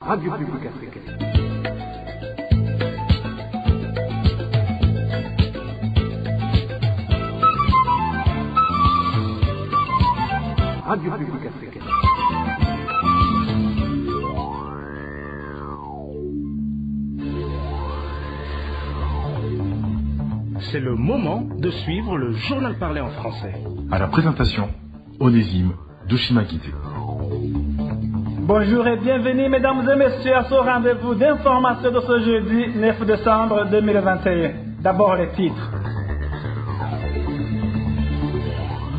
Radio Publique Africaine. Radio Publique Africaine. C'est le moment de suivre le journal parlé en français. À la présentation, Onésime Douchimakité. Bonjour et bienvenue mesdames et messieurs à ce rendez-vous d'information de ce jeudi 9 décembre 2021. D'abord les titres.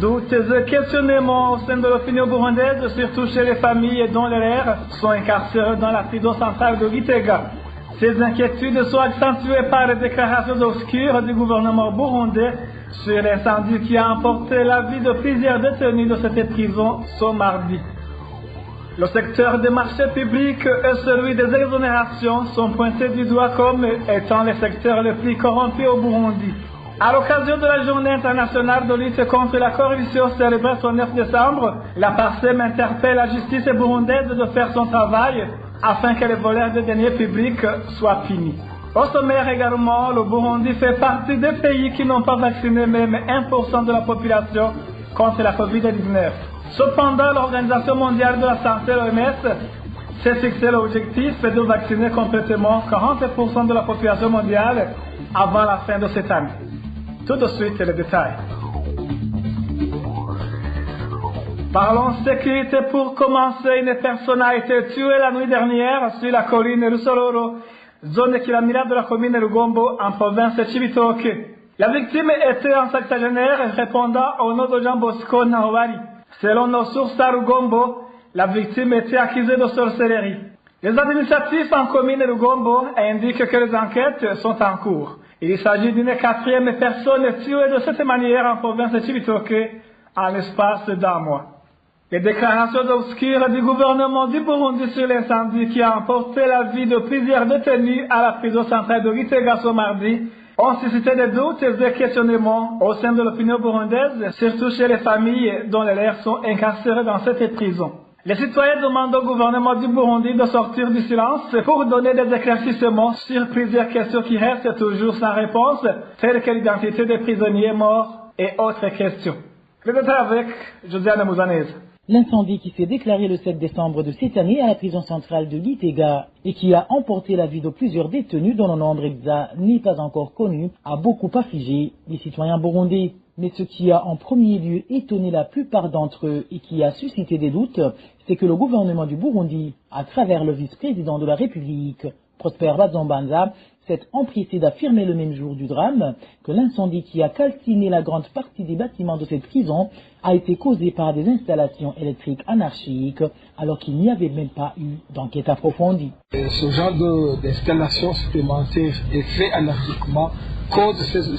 Doutes et questionnements au sein de l'opinion burundaise, surtout chez les familles dont les leurs sont incarcérés dans la prison centrale de Gitega. Ces inquiétudes sont accentuées par les déclarations obscures du gouvernement burundais sur l'incendie qui a emporté la vie de plusieurs détenus de cette prison ce mardi. Le secteur des marchés publics et celui des exonérations sont pointés du doigt comme étant les secteurs les plus corrompus au Burundi. À l'occasion de la journée internationale de lutte contre la corruption célébrée ce 9 décembre, la PARSEM interpelle la justice burundaise de faire son travail afin que les voleurs de deniers publics soient punis. Au sommaire également, le Burundi fait partie des pays qui n'ont pas vacciné même 1% de la population contre la Covid-19. Cependant, l'Organisation mondiale de la santé, l'OMS, s'est fixé l'objectif de vacciner complètement 40% de la population mondiale avant la fin de cette année. Tout de suite, les détails. Parlons sécurité pour commencer. Une personne a été tuée la nuit dernière sur la colline Rusororo, zone Kilamira de la commune Rugombo en province de Cibitoke. La victime était un sexagénaire répondant au nom de Jean Bosco Naouari. Selon nos sources à Rugombo, la victime était accusée de sorcellerie. Les administratifs en commune Rugombo indiquent que les enquêtes sont en cours. Il s'agit d'une quatrième personne tuée de cette manière en province de Cibitoke en l'espace d'un mois. Les déclarations obscures du gouvernement du Burundi sur l'incendie qui a emporté la vie de plusieurs détenus à la prison centrale de Gitega ce mardi ont suscité des doutes et des questionnements au sein de l'opinion burundaise, surtout chez les familles dont les leurs sont incarcérés dans cette prison. Les citoyens demandent au gouvernement du Burundi de sortir du silence pour donner des éclaircissements sur plusieurs questions qui restent toujours sans réponse, telles que l'identité des prisonniers morts et autres questions. Le détail avec Josiane Mouzanese. L'incendie qui s'est déclaré le 7 décembre de cette année à la prison centrale de Gitega et qui a emporté la vie de plusieurs détenus dont le nombre exact n'est pas encore connu a beaucoup affligé les citoyens burundais. Mais ce qui a en premier lieu étonné la plupart d'entre eux et qui a suscité des doutes, c'est que le gouvernement du Burundi, à travers le vice-président de la République, Prosper Bazombanza, s'est empressé d'affirmer le même jour du drame que l'incendie qui a calciné la grande partie des bâtiments de cette prison a été causé par des installations électriques anarchiques alors qu'il n'y avait même pas eu d'enquête approfondie. Ce genre d'installation supplémentaire et fait anarchiquement cause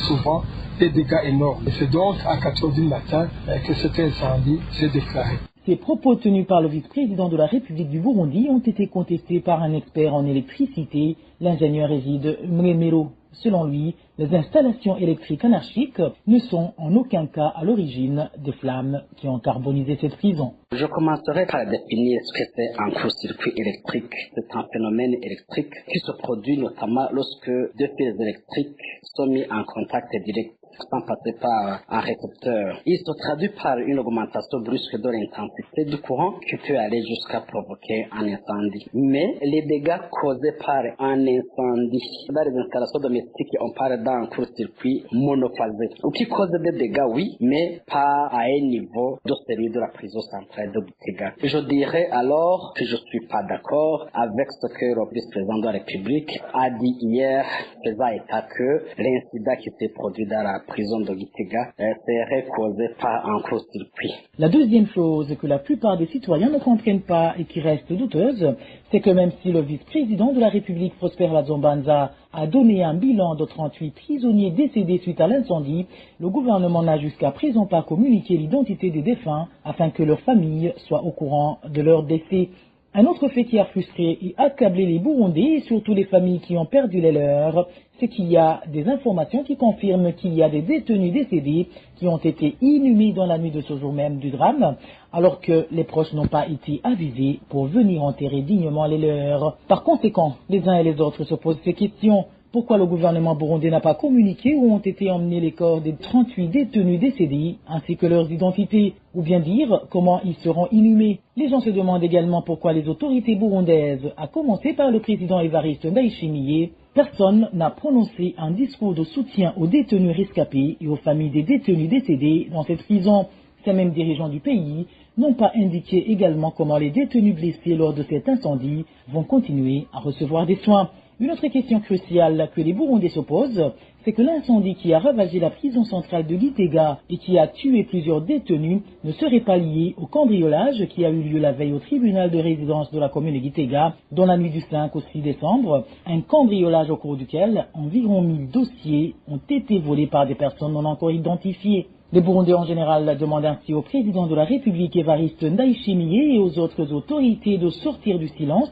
souvent des dégâts énormes. C'est donc à 4h du matin que cet incendie s'est déclaré. Ces propos tenus par le vice-président de la République du Burundi ont été contestés par un expert en électricité, l'ingénieur Egide Mremero. Selon lui, les installations électriques anarchiques ne sont en aucun cas à l'origine des flammes qui ont carbonisé cette prison. Je commencerai par définir ce que c'est un court-circuit électrique. C'est un phénomène électrique qui se produit notamment lorsque deux fils électriques sont mis en contact direct sans passer par un récepteur. Il se traduit par une augmentation brusque de l'intensité du courant qui peut aller jusqu'à provoquer un incendie. Mais les dégâts causés par un incendie dans les installations domestiques, on parle d'un court-circuit monophasé, qui cause des dégâts, oui, mais pas à un niveau de celui de la prison centrale de Gitega. Je dirais alors que je ne suis pas d'accord avec ce que le vice-président de la République a dit hier, faisant état que l'incident qui s'est produit dans la prison de Gitega serait causé par un court-circuit. La deuxième chose que la plupart des citoyens ne comprennent pas et qui reste douteuse, c'est que même si le vice-président de la République Prosper Bazombanza a donné un bilan de 38 prisonniers décédés suite à l'incendie, le gouvernement n'a jusqu'à présent pas communiqué l'identité des défunts afin que leurs familles soient au courant de leur décès. Un autre fait qui a frustré et accablé les Burundais et surtout les familles qui ont perdu les leurs, c'est qu'il y a des informations qui confirment qu'il y a des détenus décédés qui ont été inhumés dans la nuit de ce jour même du drame, alors que les proches n'ont pas été avisés pour venir enterrer dignement les leurs. Par conséquent, les uns et les autres se posent ces questions. Pourquoi le gouvernement burundais n'a pas communiqué où ont été emmenés les corps des 38 détenus décédés, ainsi que leurs identités, ou bien dire comment ils seront inhumés? Les gens se demandent également pourquoi les autorités burundaises, à commencer par le président Évariste Ndayishimiye, personne n'a prononcé un discours de soutien aux détenus rescapés et aux familles des détenus décédés dans cette prison. Ces mêmes dirigeants du pays n'ont pas indiqué également comment les détenus blessés lors de cet incendie vont continuer à recevoir des soins. Une autre question cruciale que les Burundais se posent, c'est que l'incendie qui a ravagé la prison centrale de Gitega et qui a tué plusieurs détenus ne serait pas lié au cambriolage qui a eu lieu la veille au tribunal de résidence de la commune de Gitega, dans la nuit du 5 au 6 décembre, un cambriolage au cours duquel environ 1000 dossiers ont été volés par des personnes non encore identifiées. Les Burundais en général demandent ainsi au président de la République Évariste Ndayishimiye et aux autres autorités de sortir du silence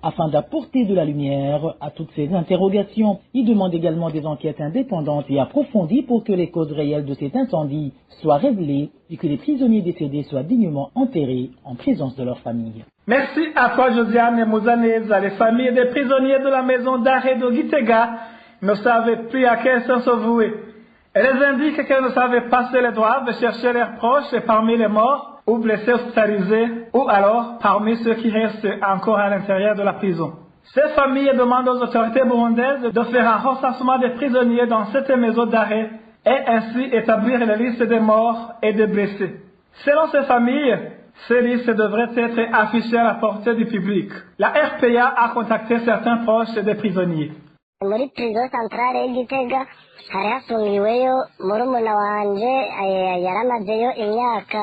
afin d'apporter de la lumière à toutes ces interrogations. Ils demandent également des enquêtes indépendantes et approfondies pour que les causes réelles de cet incendie soient révélées et que les prisonniers décédés soient dignement enterrés en présence de leurs familles. Merci à toi, Josiane Mouzaneza. Les familles des prisonniers de la maison d'arrêt de Gitega ne savaient plus à quel sens se vouer. Elles indiquent qu'elles ne savaient pas si elles doivent chercher leurs proches parmi les morts ou blessés hospitalisés ou alors parmi ceux qui restent encore à l'intérieur de la prison. Ces familles demandent aux autorités burundaises de faire un recensement des prisonniers dans cette maison d'arrêt et ainsi établir la liste des morts et des blessés. Selon ces familles, ces listes devraient être affichées à la portée du public. La RPA a contacté certains proches des prisonniers. Muri prison centrale y'Igitega hari hafungiweyo murumuna wanje yaramazeyo imyaka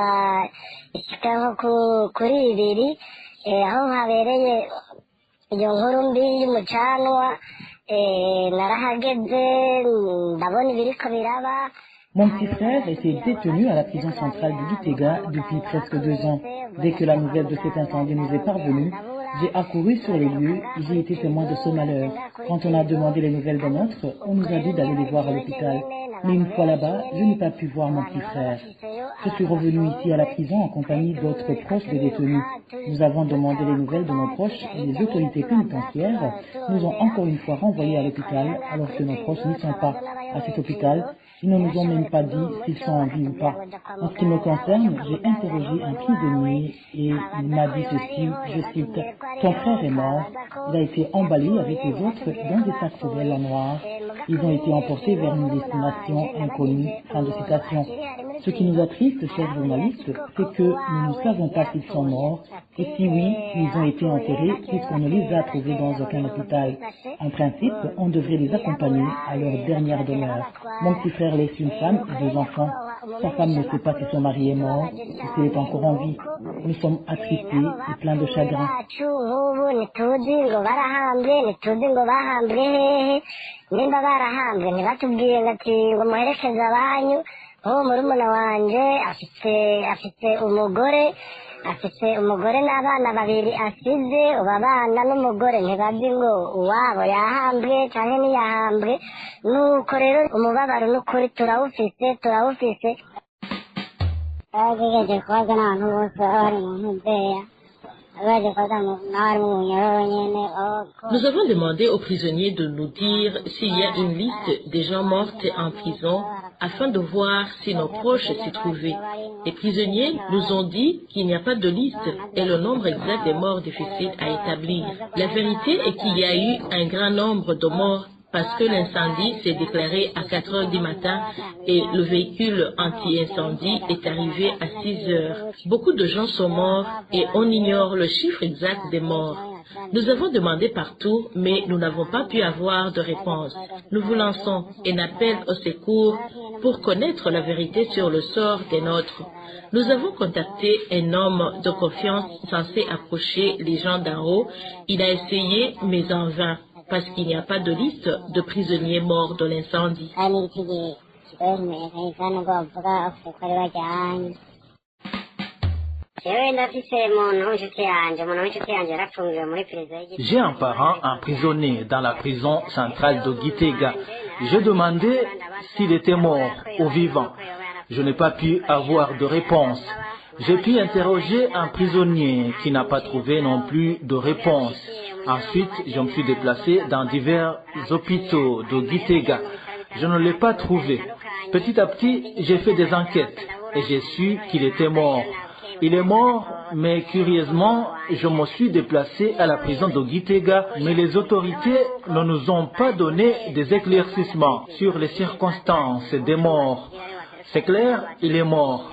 ishika nko kuri 2 aho habereye iyo nkuru mbi y'umucanwa narahageze ndabona ibiriko biraba. Mon petit frère était détenu à la prison centrale du Gitega depuis presque 2 ans. Dès que la nouvelle de cet incendie nous est parvenue, j'ai accouru sur les lieux et j'ai été témoin de ce malheur. Quand on a demandé les nouvelles d'un autre, on nous a dit d'aller les voir à l'hôpital. Mais une fois là-bas, je n'ai pas pu voir mon petit frère. Je suis revenu ici à la prison en compagnie d'autres proches des détenus. Nous avons demandé les nouvelles de nos proches et les autorités pénitentiaires nous ont encore une fois renvoyés à l'hôpital alors que nos proches n'y sont pas. À cet hôpital, ils ne nous ont même pas dit s'ils sont en vie ou pas. En ce qui me concerne, j'ai interrogé un prisonnier et il m'a dit ceci, je cite, « Ton frère est mort, il a été emballé avec les autres dans des sacs poubelles en noir. Ils ont été emportés vers une destination inconnue. » Fin de citation. Ce qui nous attriste, chers journalistes, c'est que nous ne savons pas s'ils sont morts et si oui, ils ont été enterrés puisqu'on ne les a trouvés dans aucun hôpital. En principe, on devrait les accompagner à leur dernière demeure. Mon petit frère laisse une femme et 2 enfants. Sa femme ne sait pas si son mari est mort ou s'il est encore en vie. Nous sommes attristés et pleins de chagrin. Murumuna wanje afite umugore n'abana 2 asize ubabana n'umugore ntibazi ngo uwabo yahambwe cyane ntiyahambwe nuko rero umubabaro n'ukuri turawufise agejeje kwaza n'abantu bose bari mu ntubeya. Nous avons demandé aux prisonniers de nous dire s'il y a une liste des gens morts en prison afin de voir si nos proches s'y trouvaient. Les prisonniers nous ont dit qu'il n'y a pas de liste et le nombre exact des morts difficile à établir. La vérité est qu'il y a eu un grand nombre de morts parce que l'incendie s'est déclaré à 4 heures du matin et le véhicule anti-incendie est arrivé à 6 heures. Beaucoup de gens sont morts et on ignore le chiffre exact des morts. Nous avons demandé partout, mais nous n'avons pas pu avoir de réponse. Nous vous lançons un appel au secours pour connaître la vérité sur le sort des nôtres. Nous avons contacté un homme de confiance censé approcher les gens d'en haut. Il a essayé, mais en vain, parce qu'il n'y a pas de liste de prisonniers morts de l'incendie. J'ai un parent emprisonné dans la prison centrale de Gitega. J'ai demandé s'il était mort ou vivant. Je n'ai pas pu avoir de réponse. J'ai pu interroger un prisonnier qui n'a pas trouvé non plus de réponse. Ensuite, je me suis déplacé dans divers hôpitaux de Gitega. Je ne l'ai pas trouvé. Petit à petit, j'ai fait des enquêtes et j'ai su qu'il était mort. Il est mort, mais curieusement, je me suis déplacé à la prison de Gitega, mais les autorités ne nous ont pas donné des éclaircissements sur les circonstances des morts. C'est clair, il est mort.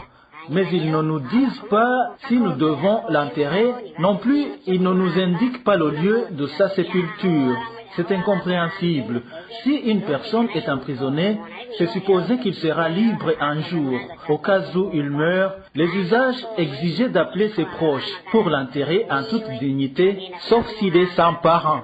Mais ils ne nous disent pas si nous devons l'enterrer. Non plus, ils ne nous indiquent pas le lieu de sa sépulture. C'est incompréhensible. Si une personne est emprisonnée, c'est supposé qu'il sera libre un jour. Au cas où il meurt, les usages exigeaient d'appeler ses proches pour l'enterrer en toute dignité, sauf s'il est sans parents.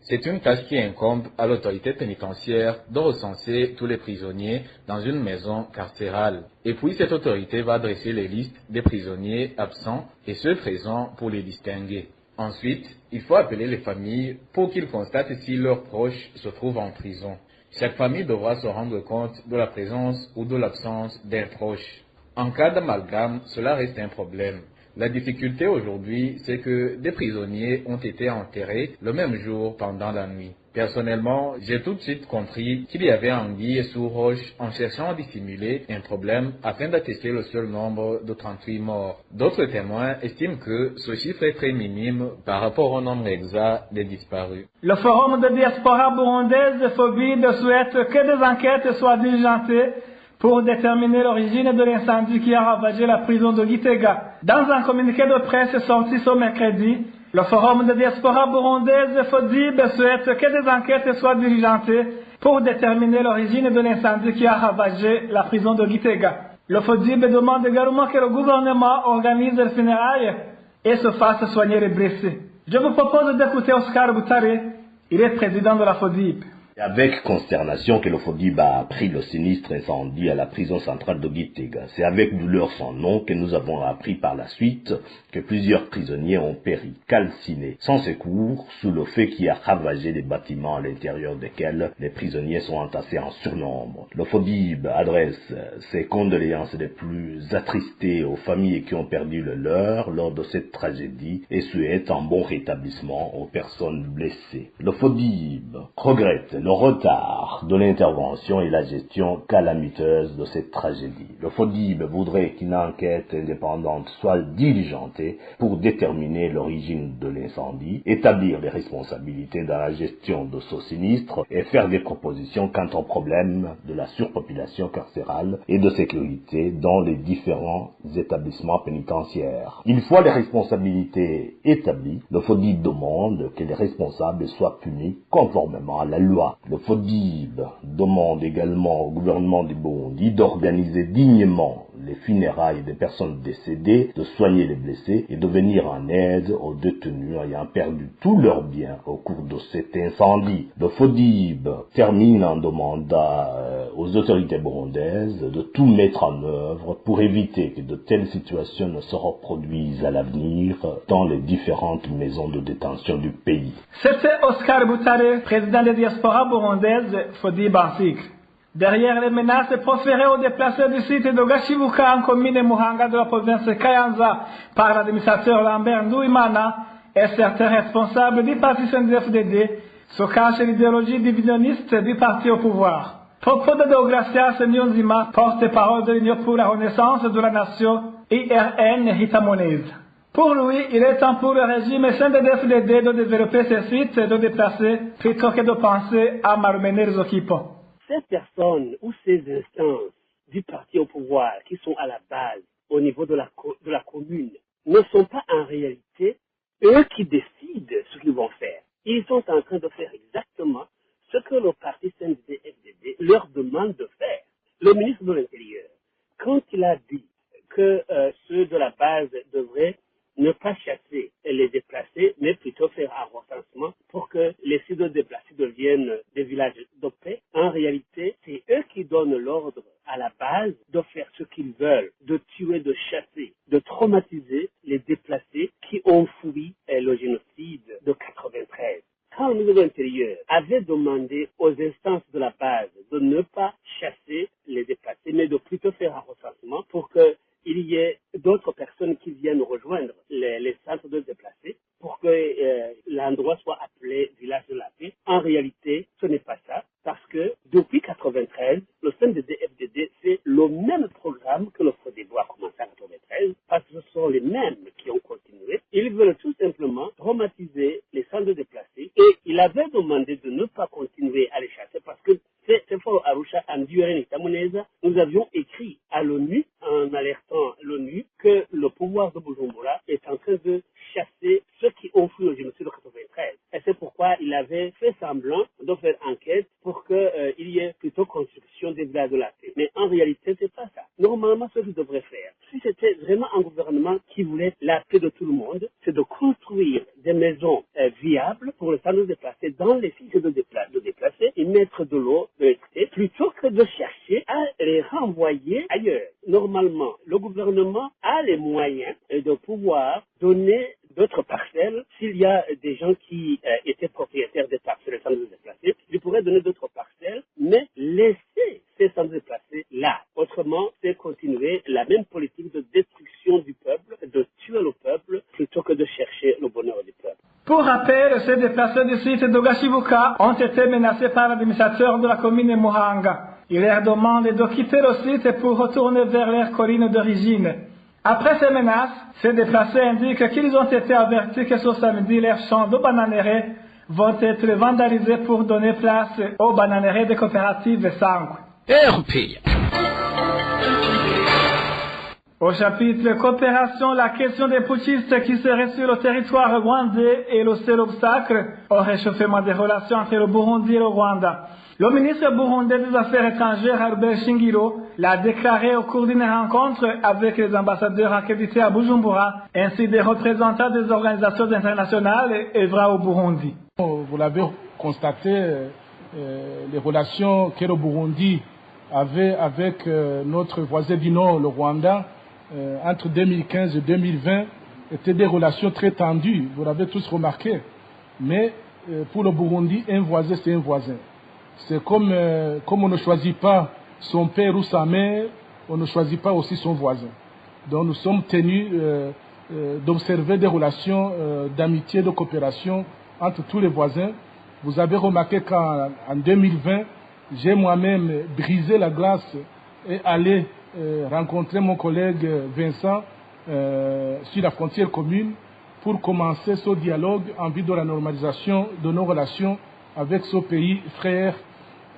C'est une tâche qui incombe à l'autorité pénitentiaire de recenser tous les prisonniers dans une maison carcérale. Et puis cette autorité va dresser les listes des prisonniers absents et ceux présents pour les distinguer. Ensuite, il faut appeler les familles pour qu'ils constatent si leurs proches se trouvent en prison. Chaque famille devra se rendre compte de la présence ou de l'absence d'un proche. En cas d'amalgame, cela reste un problème. La difficulté aujourd'hui, c'est que des prisonniers ont été enterrés le même jour pendant la nuit. Personnellement, j'ai tout de suite compris qu'il y avait anguille sous roche en cherchant à dissimuler un problème afin d'attester le seul nombre de 38 morts. D'autres témoins estiment que ce chiffre est très minime par rapport au nombre exact des disparus. Le Forum de diaspora burundaise FOBID souhaite que des enquêtes soient diligentées pour déterminer l'origine de l'incendie qui a ravagé la prison de Gitega. Dans un communiqué de presse sorti ce mercredi, le Forum de diaspora burundaise FODIB souhaite que des enquêtes soient diligentées pour déterminer l'origine de l'incendie qui a ravagé la prison de Gitega. Le FODIB demande également que le gouvernement organise les funérailles et se fasse soigner les blessés. Je vous propose d'écouter Oscar Boutare, il est président de la FODIB. C'est avec consternation que le FODIB a appris le sinistre incendie à la prison centrale de Gitega. C'est avec douleur sans nom que nous avons appris par la suite que plusieurs prisonniers ont péri, calcinés, sans secours, sous le feu qui a ravagé les bâtiments à l'intérieur desquels les prisonniers sont entassés en surnombre. Le FODIB adresse ses condoléances les plus attristées aux familles qui ont perdu le leur lors de cette tragédie et souhaite un bon rétablissement aux personnes blessées. Le FODIB regrette le retard de l'intervention et la gestion calamiteuse de cette tragédie. Le FODIB voudrait qu'une enquête indépendante soit diligentée pour déterminer l'origine de l'incendie, établir les responsabilités dans la gestion de ce sinistre et faire des propositions quant au problème de la surpopulation carcérale et de sécurité dans les différents établissements pénitentiaires. Une fois les responsabilités établies, le FODIB demande que les responsables soient punis conformément à la loi. Le FODIB demande également au gouvernement du Burundi d'organiser dignement les funérailles des personnes décédées, de soigner les blessés et de venir en aide aux détenus ayant perdu tous leurs biens au cours de cet incendie. Le FODIB termine en demandant aux autorités burundaises de tout mettre en œuvre pour éviter que de telles situations ne se reproduisent à l'avenir dans les différentes maisons de détention du pays. C'était Oscar Boutare, président de diaspora burundaise FODIB en cycle. Derrière les menaces proférées aux déplacés du site de Gashibuka en commune Muhanga de la province Kayanza par l'administrateur Lambert Ndouimana et certains responsables du parti CNDD-FDD se cache l'idéologie divisioniste du parti au pouvoir. Propos de Deogracias Nyonzima, porte-parole de l'Union pour la Renaissance de la Nation, IRN Hitamonese. Pour lui, il est temps pour le régime CNDD-FDD de développer ses sites et de déplacer plutôt que de penser à malmener les occupants. Ces personnes ou ces instances du parti au pouvoir qui sont à la base, au niveau de la commune, ne sont pas en réalité eux qui décident ce qu'ils vont faire. Ils sont en train de faire exactement ce que le parti CNDD-FDD leur demande de faire. Le ministre de l'Intérieur, quand il a dit que ceux de la base devraient ne pas chasser et les déplacer, mais plutôt faire un recensement pour que les sites déplacés deviennent des villages de paix. En réalité, c'est eux qui donnent l'ordre à la base de faire ce qu'ils veulent, de tuer, de chasser, de traumatiser les déplacés qui ont fui le génocide de 93. Quand le ministre de l'Intérieur avait demandé aux instances de la base de ne pas chasser les déplacés, mais de plutôt faire un recensement pour qu'il y ait d'autres personnes qui viennent rejoindre les centres de déplacés, pour que l'endroit soit appelé village de la paix. En réalité, ce n'est pas ça, parce que depuis 93, le CNDD-FDD fait le même programme que le FRODEBO a commencé en 93, parce que ce sont les mêmes qui ont continué. Ils veulent tout simplement traumatiser les centres de déplacés, et il avait demandé de ne pas continuer à les chasser, parce que c'est fort Arusha, en Duren et Tamuneza, nous avions écrit à l'ONU, en alertant l'ONU, que le pouvoir de Bujumbura est en train de chasser ceux qui ont fui le génocide de 93. Et c'est pourquoi il avait fait semblant de faire enquête pour qu'il y ait plutôt construction des villages de la paix. Mais en réalité, c'est pas ça. Normalement, ce qu'il devrait faire, si c'était vraiment un gouvernement qui voulait la paix de tout le monde, c'est de construire des maisons viables pour les centres de déplacés dans les sites de déplacés et mettre de l'eau, de l'électricité, plutôt que de chercher à les renvoyer ailleurs. Normalement, le gouvernement a les moyens de pouvoir donner d'autres parcelles. S'il y a des gens qui étaient propriétaires des parcelles des centres de déplacés, ils pourraient donner d'autres parcelles, mais laisser ces centres de déplacés là. Autrement, c'est continuer la même politique de destruction du peuple, de tuer le peuple, plutôt que de chercher le bonheur du peuple. Pour rappel, ces déplacés du site de Gashibuka ont été menacés par l'administrateur de la commune de Muhanga. Il leur demande de quitter le site pour retourner vers leur colline d'origine. Après ces menaces, ces déplacés indiquent qu'ils ont été avertis que ce samedi, leurs champs de bananeraies vont être vandalisés pour donner place aux bananeraies des coopératives Sangue. Au chapitre coopération, la question des putschistes qui seraient sur le territoire rwandais est le seul obstacle au réchauffement des relations entre le Burundi et le Rwanda. Le ministre burundais des Affaires étrangères, Albert Shingiro, l'a déclaré au cours d'une rencontre avec les ambassadeurs accrédités à Bujumbura, ainsi des représentants des organisations internationales œuvrant au Burundi. Vous l'avez constaté, les relations que le Burundi avait avec notre voisin du Nord, le Rwanda, entre 2015 et 2020, étaient des relations très tendues, vous l'avez tous remarqué. Mais pour le Burundi, un voisin, c'est un voisin. C'est comme on ne choisit pas son père ou sa mère, on ne choisit pas aussi son voisin. Donc nous sommes tenus d'observer des relations d'amitié, de coopération entre tous les voisins. Vous avez remarqué qu'en 2020, j'ai moi-même brisé la glace et allé rencontrer mon collègue Vincent sur la frontière commune pour commencer ce dialogue en vue de la normalisation de nos relations avec ce pays frère.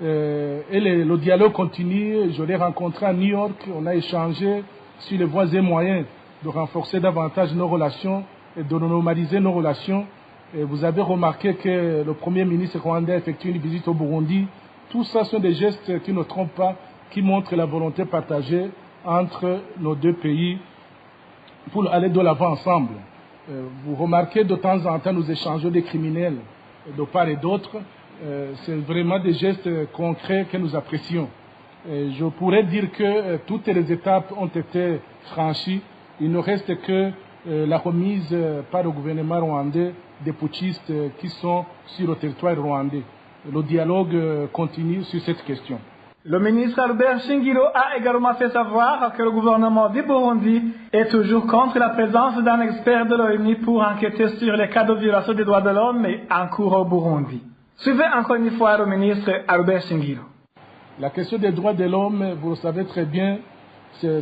Et le dialogue continue. Je l'ai rencontré à New York. On a échangé sur les voies et moyens de renforcer davantage nos relations et de normaliser nos relations. Et vous avez remarqué que le Premier ministre rwandais a effectué une visite au Burundi. Tout ça sont des gestes qui ne trompent pas, qui montrent la volonté partagée entre nos deux pays pour aller de l'avant ensemble. Vous remarquez de temps en temps nous échangeons des criminels de part et d'autre. C'est vraiment des gestes concrets que nous apprécions. Je pourrais dire que toutes les étapes ont été franchies. Il ne reste que la remise par le gouvernement rwandais des putschistes qui sont sur le territoire rwandais. Le dialogue continue sur cette question. Le ministre Albert Shingiro a également fait savoir que le gouvernement du Burundi est toujours contre la présence d'un expert de l'ONU pour enquêter sur les cas de violation des droits de l'homme en cours au Burundi. Suivez encore une fois le ministre Albert Shingiro. La question des droits de l'homme, vous le savez très bien, c'est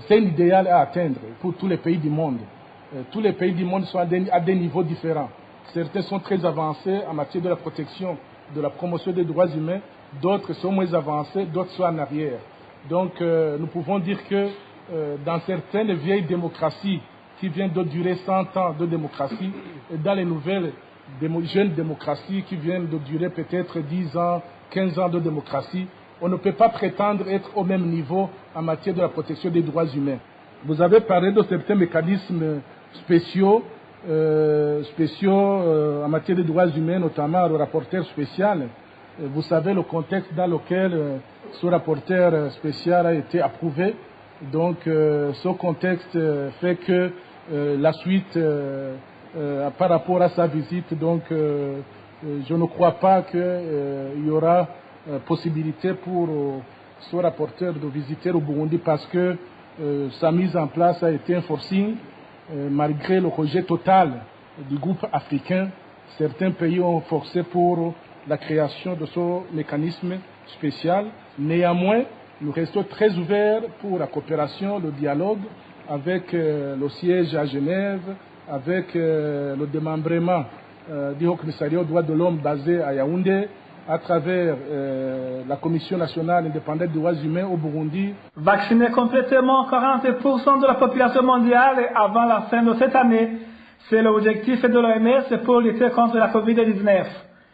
un idéal à atteindre pour tous les pays du monde. Tous les pays du monde sont à des niveaux différents. Certains sont très avancés en matière de la protection, de la promotion des droits humains. D'autres sont moins avancés, d'autres sont en arrière. Donc nous pouvons dire que dans certaines vieilles démocraties qui viennent de durer 100 ans de démocratie, et dans les nouvelles jeunes démocraties qui viennent de durer peut-être 10 ans, 15 ans de démocratie, on ne peut pas prétendre être au même niveau en matière de la protection des droits humains. Vous avez parlé de certains mécanismes spéciaux en matière de droits humains, notamment le rapporteur spécial. Vous savez le contexte dans lequel ce rapporteur spécial a été approuvé. Donc ce contexte fait que la suite par rapport à sa visite, donc je ne crois pas qu'il y aura possibilité pour ce rapporteur de visiter au Burundi parce que sa mise en place a été un forcing malgré le rejet total du groupe africain. Certains pays ont forcé pour la création de ce mécanisme spécial. Néanmoins, nous restons très ouverts pour la coopération, le dialogue avec le siège à Genève, avec le démembrement du Haut Commissariat aux droits de l'homme basé à Yaoundé, à travers la Commission nationale indépendante des droits humains au Burundi. Vacciner complètement 40% de la population mondiale avant la fin de cette année, c'est l'objectif de l'OMS pour lutter contre la COVID-19.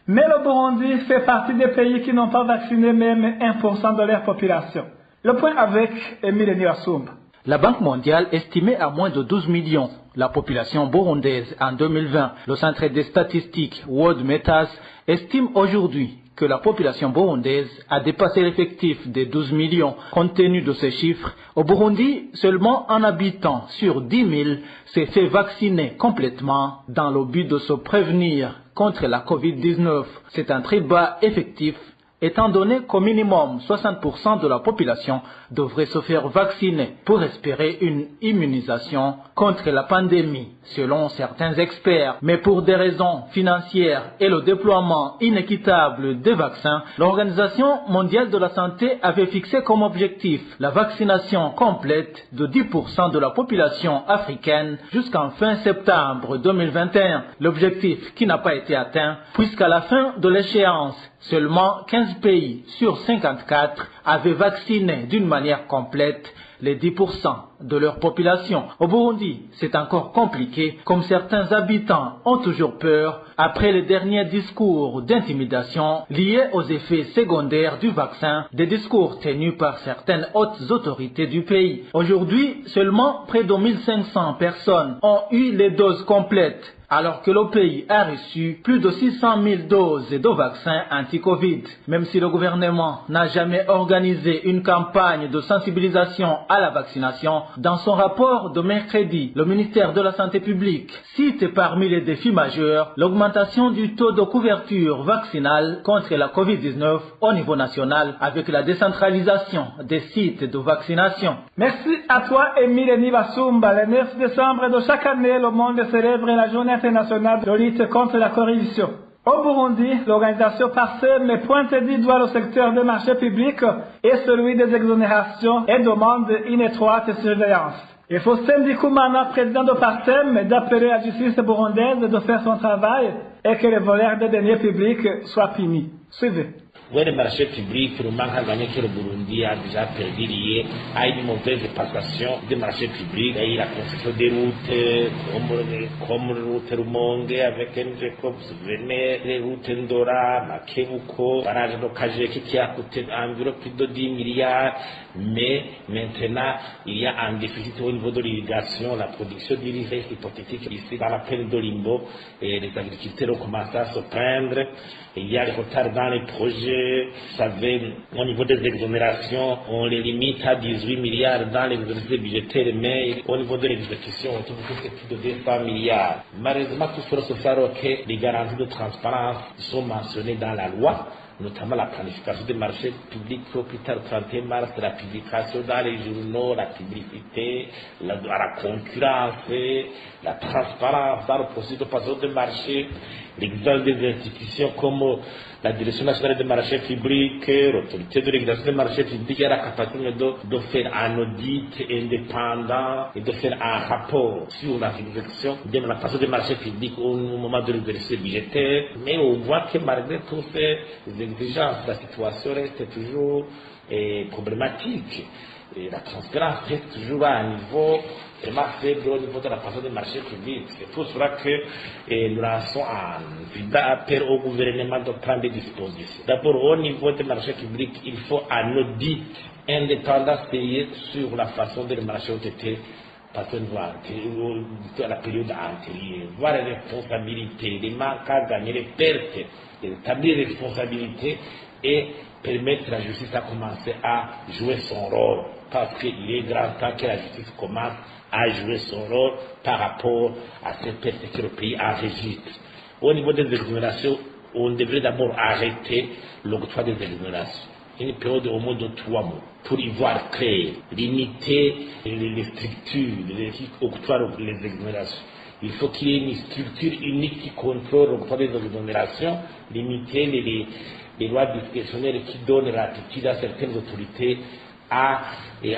Mais le Burundi fait partie des pays qui n'ont pas vacciné même 1% de leur population. Le point avec Emile Niwasumba. La Banque mondiale estimait à moins de 12 millions la population burundaise en 2020. Le Centre des statistiques World Metas estime aujourd'hui que la population burundaise a dépassé l'effectif des 12 millions. Compte tenu de ces chiffres, au Burundi, seulement un habitant sur 10 000 s'est fait vacciner complètement dans le but de se prévenir contre la COVID-19. C'est un très bas effectif, étant donné qu'au minimum 60% de la population devrait se faire vacciner pour espérer une immunisation contre la pandémie, selon certains experts. Mais pour des raisons financières et le déploiement inéquitable des vaccins, l'Organisation mondiale de la santé avait fixé comme objectif la vaccination complète de 10% de la population africaine jusqu'en fin septembre 2021. L'objectif qui n'a pas été atteint, puisqu'à la fin de l'échéance, seulement 15 pays sur 54 avaient vacciné d'une manière complète les 10% de leur population. Au Burundi, c'est encore compliqué, comme certains habitants ont toujours peur après les derniers discours d'intimidation liés aux effets secondaires du vaccin, des discours tenus par certaines hautes autorités du pays. Aujourd'hui, seulement près de 1500 personnes ont eu les doses complètes, alors que le pays a reçu plus de 600 000 doses de vaccins anti-Covid. Même si le gouvernement n'a jamais organisé une campagne de sensibilisation à la vaccination, dans son rapport de mercredi, le ministère de la Santé publique cite parmi les défis majeurs l'augmentation du taux de couverture vaccinale contre la Covid-19 au niveau national avec la décentralisation des sites de vaccination. Merci à toi, Emile Niwasumba. Le 9 décembre de chaque année, le monde célèbre la journée internationale de lutte contre la corruption. Au Burundi, l'organisation Parsem pointe du doigt le secteur des marchés publics et celui des exonérations et demande une étroite surveillance. Il faut Ndikumana, président de Parsem, d'appeler la justice burundaise de faire son travail et que les voleurs des deniers publics soient punis. Suivez. Ouais, les marchés publics, le manque à gagner que le Burundi a déjà perdu lié à une mauvaise passation des marchés publics et la construction des routes comme la route Rumonge avec NGCOP, vous souvenez, les routes Ndora, Makebuko, barrage de Kajeki qui a coûté environ plus de 10 milliards, mais maintenant il y a un déficit au niveau de l'irrigation, la production d'irrigation est hypothétique ici dans la plaine de Limbo et les agriculteurs ont commencé à se plaindre. Il y a des retards dans les projets. Vous savez, au niveau des exonérations, on les limite à 18 milliards dans les exercices budgétaires, mais au niveau de l'exécution, on trouve que c'est plus de 200 milliards. Malheureusement, tout cela se fait que les garanties de transparence sont mentionnées dans la loi, notamment la planification des marchés publics au plus tard 31 mars, la publication dans les journaux, la publicité, la concurrence, la transparence dans le processus de passation des marchés, l'existence des institutions comme la Direction nationale des marchés publics, l'autorité de régulation des marchés publics et la capacité de faire un audit indépendant et de faire un rapport sur la réalisation de la passation des marchés publics au moment de l'exercice budgétaire. Mais on voit que malgré toutes ces exigences, la situation reste toujours problématique. Et la transparence reste toujours à un niveau vraiment faible au niveau de la passation des marchés publics. C'est pour cela que nous lançons un appel au gouvernement de prendre des dispositions. D'abord, au niveau des marchés publics, il faut un audit indépendant payé sur la façon dont les marchés ont été passé à la période antérieure, voir les responsabilités, les manques à gagner, les pertes, établir les responsabilités et permettre à la justice à commencer à jouer son rôle, parce qu'il est grand temps que la justice commence à jouer son rôle par rapport à ces pertes que le pays enregistre. Au niveau des exonérations, on devrait d'abord arrêter l'octroi des exonérations. Une période au moins de 3 mois pour y voir clair, limiter les structures qui octroient les exonérations. Il faut qu'il y ait une structure unique qui contrôle l'octroi des exonérations, limiter les lois discrétionnaires qui donnent l'attitude à certaines autorités à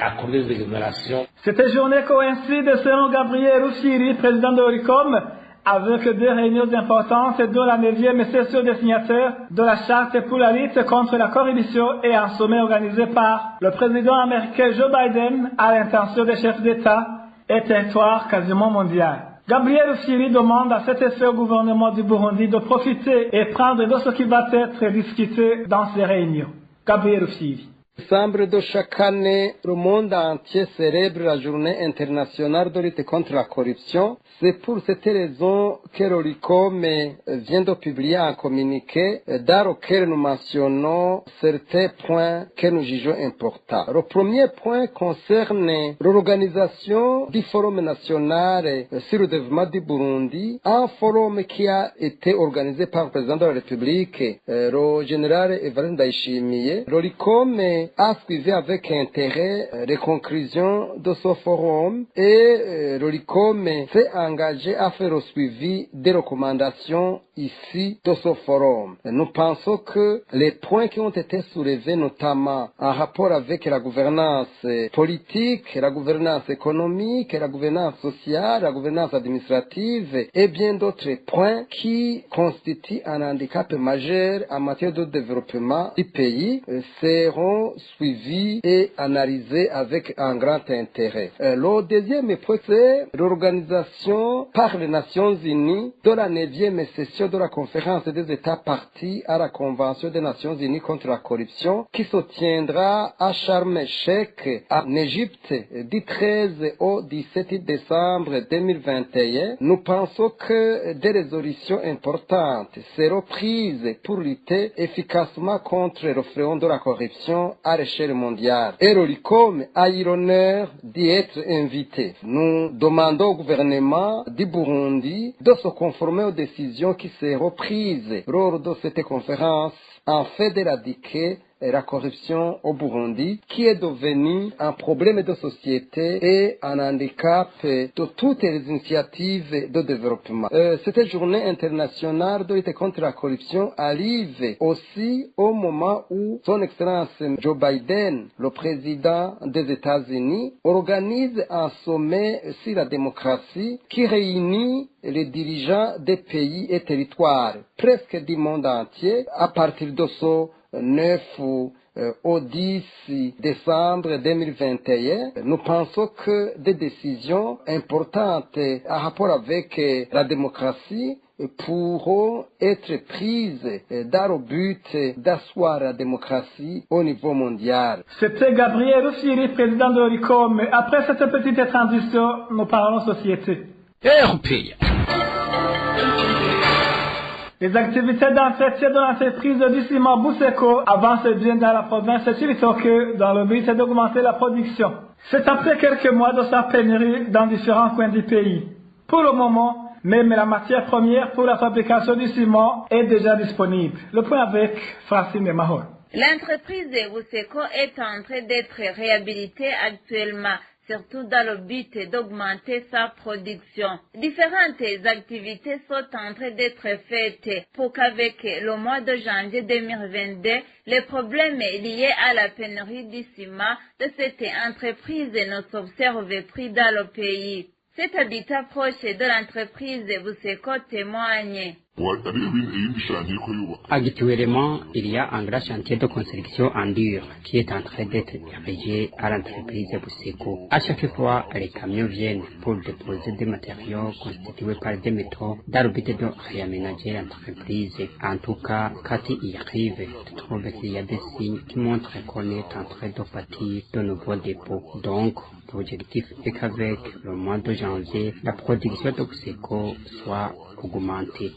accorder des exonérations. Cette journée coïncide selon Gabriel Ruffieri, président de l'ORICOM, avec 2 réunions importantes dont la 9e session des signataires de la charte pour la lutte contre la corruption et un sommet organisé par le président américain Joe Biden à l'intention des chefs d'État et territoire quasiment mondial. Gabriel Ruffieri demande à cet effet au gouvernement du Burundi de profiter et prendre de ce qui va être discuté dans ces réunions. Gabriel Ruffieri. Décembre de chaque année, le monde entier célèbre la journée internationale de lutte contre la corruption. C'est pour cette raison que l'ORICOM vient de publier un communiqué dans lequel nous mentionnons certains points que nous jugeons importants. Le premier point concerne l'organisation du Forum national sur le développement du Burundi, un forum qui a été organisé par le président de la République, le général Evariste Ndayishimiye. L'ORICOM a suivi avec intérêt les conclusions de ce forum et l'ORICOM s'est engagé à faire le suivi des recommandations ici de ce forum. Nous pensons que les points qui ont été soulevés, notamment en rapport avec la gouvernance politique, la gouvernance économique, la gouvernance sociale, la gouvernance administrative et bien d'autres points qui constituent un handicap majeur en matière de développement du pays, seront suivis et analysés avec un grand intérêt. Le deuxième point, c'est l'organisation par les Nations Unies de la 9e session de la conférence des États partis à la Convention des Nations Unies contre la corruption qui se tiendra à Sharm el-Sheikh en Égypte du 13 au 17 décembre 2021. Nous pensons que des résolutions importantes seront prises pour lutter efficacement contre le fléau de la corruption à l'échelle mondiale. Et l'ORICOM a eu l'honneur d'y être invité. Nous demandons au gouvernement du Burundi de se conformer aux décisions qui seront prises lors de cette conférence afin d'éradiquer la corruption au Burundi, qui est devenue un problème de société et un handicap de toutes les initiatives de développement. Cette journée internationale de lutte contre la corruption arrive aussi au moment où son Excellence Joe Biden, le président des États-Unis, organise un sommet sur la démocratie qui réunit les dirigeants des pays et territoires presque du monde entier à partir de ce 9 au 10 décembre 2021, nous pensons que des décisions importantes en rapport avec la démocratie pourront être prises dans le but d'asseoir la démocratie au niveau mondial. C'était Gabriel Ruffieri, président de l'ORICOM. Après cette petite transition, nous parlons société. Les activités d'entretien de l'entreprise du ciment Buseko avancent bien dans la province de Chibitoke dans le but d'augmenter la production. C'est après quelques mois de sa pénurie dans différents coins du pays. Pour le moment, même la matière première pour la fabrication du ciment est déjà disponible. Le point avec Francine Mahor. L'entreprise Buseko est en train d'être réhabilitée actuellement, surtout dans le but d'augmenter sa production. Différentes activités sont en train d'être faites pour qu'avec le mois de janvier 2022, les problèmes liés à la pénurie du ciment de cette entreprise ne s'observent plus dans le pays. Cet habitat proche de l'entreprise Buseko témoigne. Actuellement, il y a un grand chantier de construction en dur qui est en train d'être dirigé à l'entreprise Buseko. À chaque fois, les camions viennent pour déposer des matériaux constitués par des métaux dans le but de réaménager l'entreprise. En tout cas, quand il y arrive, tu trouves qu'il y a des signes qui montrent qu'on est en train de bâtir de nouveaux dépôts. Donc, Notre objectif est qu'avec le mois de janvier, la production de Buseko soit augmentée.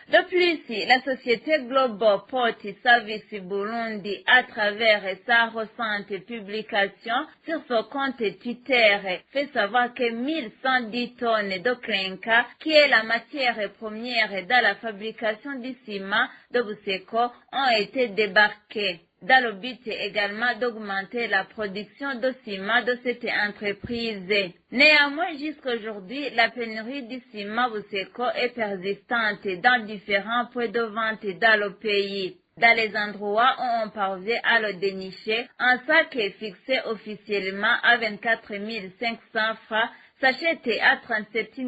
De plus, la société Global Port Service Burundi, à travers sa récente publication sur son compte Twitter, fait savoir que 1110 tonnes de clinker, qui est la matière première dans la fabrication du ciment de Buseko, ont été débarquées. Dans le but également d'augmenter la production de ciment de cette entreprise. Néanmoins, jusqu'à aujourd'hui, la pénurie du ciment Buseko est persistante dans différents points de vente dans le pays. Dans les endroits où on parvient à le dénicher, un sac est fixé officiellement à 24 500 francs, s'achète à 37 000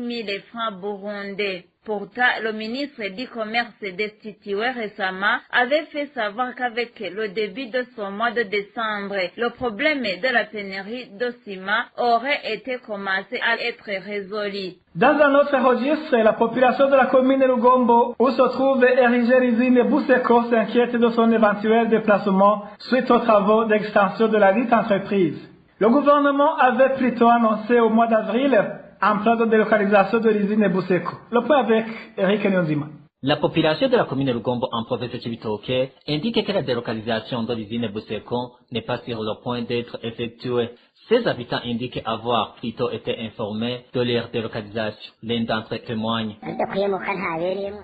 francs burundais. Pourtant, le ministre du Commerce destitué récemment avait fait savoir qu'avec le début de ce mois de décembre, le problème de la pénurie de ciment aurait été commencé à être résolu. Dans un autre registre, la population de la commune de Lugombo, où se trouve érigée l'usine Buseko, s'inquiète de son éventuel déplacement suite aux travaux d'extension de la dite entreprise. Le gouvernement avait plutôt annoncé au mois d'avril un plan de délocalisation de l'usine Buseko. Le point avec Eric Nyonzima. La population de la commune de Lugombo en province de Cibitoke indique que la délocalisation de l'usine Buseko n'est pas sur le point d'être effectuée. Ses habitants indiquent avoir plutôt été informés de leur délocalisation. L'un d'entre eux témoigne.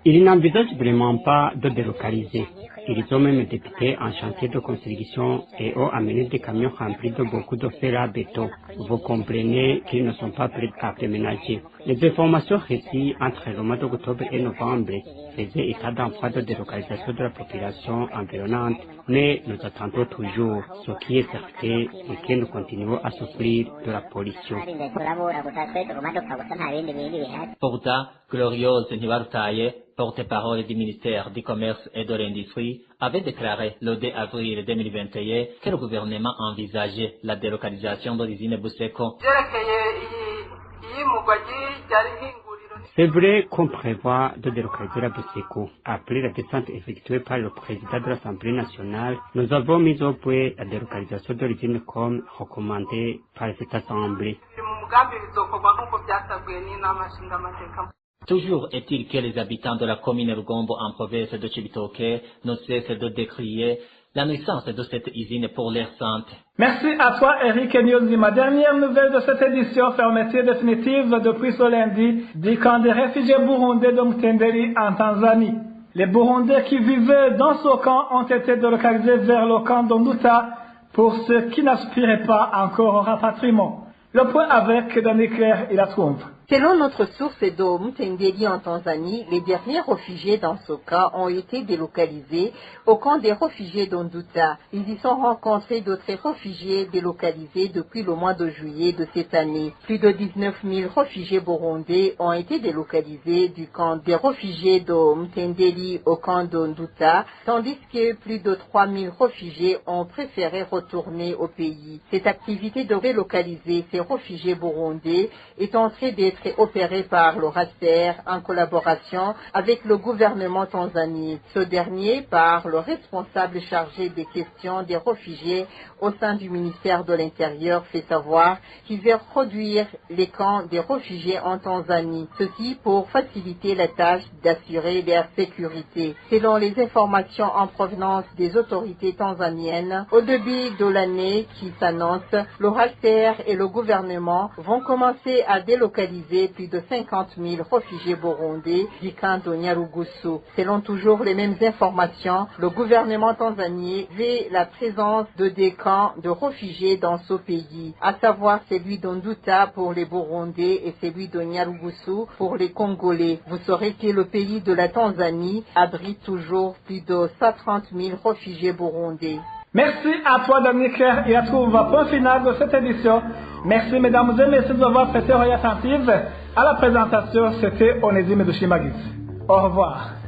Ils n'envisagent vraiment pas de délocaliser. Ils ont même débuté un chantier de construction et ont amené des camions remplis de beaucoup de fer à béton. Vous comprenez qu'ils ne sont pas prêts à déménager. Les informations reçues entre le mois d'octobre et novembre faisaient état d'un plan de délocalisation de la population environnante, mais nous attendons toujours. Ce qui est certain est que nous continuons à souffrir de la pollution. Pourtant, Gloriose Nibarutaye, porte-parole du ministère du Commerce et de l'Industrie, avait déclaré le 2 avril 2021 que le gouvernement envisageait la délocalisation de l'usine Buseko. C'est vrai qu'on prévoit de délocaliser la Buseko. Après la descente effectuée par le président de l'Assemblée nationale, nous avons mis au point la délocalisation de l'usine comme recommandé par cette Assemblée. Toujours est-il que les habitants de la commune de Lugombo en province de Cibitoke ne cessent de décrier la naissance de cette usine pour leur santé. Merci à toi, Eric Nyonzima. Dernière nouvelle de cette édition, fermeture définitive depuis ce lundi du camp des réfugiés burundais de Mtendeli en Tanzanie. Les Burundais qui vivaient dans ce camp ont été délocalisés vers le camp d'Onduta pour ceux qui n'aspiraient pas encore au rapatriement. Le point avec Denis Claire et la trompe. Selon notre source de Mtendeli en Tanzanie, les derniers réfugiés dans ce cas ont été délocalisés au camp des réfugiés d'Onduta. Ils y sont rencontrés d'autres réfugiés délocalisés depuis le mois de juillet de cette année. Plus de 19 000 réfugiés burundais ont été délocalisés du camp des réfugiés de Mtendeli au camp d'Onduta, tandis que plus de 3 000 réfugiés ont préféré retourner au pays. Cette activité de relocaliser ces réfugiés burundais est en train d'être opéré par le RASTER en collaboration avec le gouvernement tanzanien. Ce dernier, par le responsable chargé des questions des réfugiés au sein du ministère de l'Intérieur, fait savoir qu'il veut réduire les camps des réfugiés en Tanzanie. Ceci pour faciliter la tâche d'assurer leur sécurité. Selon les informations en provenance des autorités tanzaniennes, au début de l'année qui s'annonce, le RASTER et le gouvernement vont commencer à délocaliser plus de 50 000 réfugiés burundais du camp de Nyarugusu. Selon toujours les mêmes informations, le gouvernement tanzanien veut la présence de des camps de réfugiés dans ce pays, à savoir celui d'Onduta pour les Burundais et celui de Nyarugusu pour les Congolais. Vous saurez que le pays de la Tanzanie abrite toujours plus de 130 000 réfugiés burundais. Merci à toi, Dominique. Il a trouvé un point final de cette édition. Merci, mesdames et messieurs, d'avoir prêté oreille attentive. À la présentation, c'était Onésime Dushimagis. Au revoir.